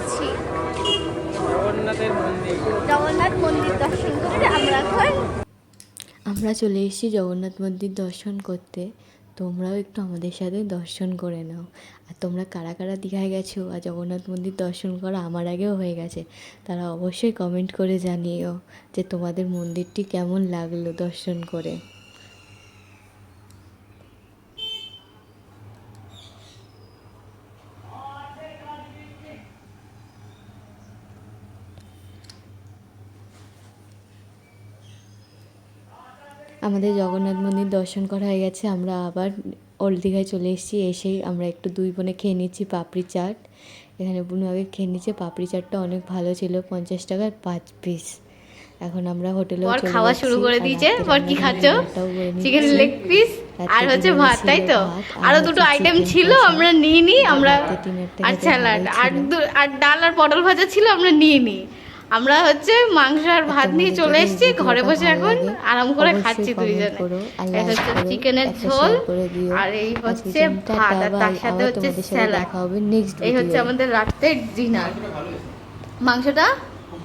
যাচ্ছি জগন্নাথ মন্দির দর্শন করে আমরা চলে এসেছি জগন্নাথ মন্দির দর্শন করতে। তোমরাও একটু আমাদের সাথে দর্শন করে নাও। আর তোমরা কারা কারা দীঘায় গেছো আর জগন্নাথ মন্দির দর্শন করা আমার আগেও হয়ে গেছে, তারা অবশ্যই কমেন্ট করে জানিও যে তোমাদের মন্দিরটি কেমন লাগলো দর্শন করে। আমাদের জগন্নাথ মন্দির দর্শন করা হয়ে গেছে, আমরা আবার ওল্ড দীঘায় চলে এসেছি। এসেই আমরা একটু দুই বোনে খেয়ে নিচ্ছি পাপড়ি চাট। এখানে বুনু আগে খেয়ে নিচ্ছে। পাপড়ি চাটটা অনেক ভালো ছিল, 50 টাকার 5 পিস। এখন আমরা হোটেলে খাওয়া শুরু করে দিয়েছে। পর কি খাচ্ছ? চিকেন লেগ পিস আর হচ্ছে ভাত, তাই তো? আরো দুটো আইটেম ছিল, আমরা নিয়ে নিই। আমরা আর স্যালাড আর ডাল আর পটল ভাজা ছিল, আমরা নিয়ে নিই। আমরা হচ্ছে মাংস আর ভাত নিয়ে চলে এসেছি ঘরে বসে, এখন আরাম করে খাচ্ছি দুইজনে। এই হচ্ছে চিকেনের ঝোল আর এই হচ্ছে ভাত, আর তার সাথে হচ্ছে স্যালাড। এই হচ্ছে আমাদের রাতের ডিনার। মাংসটা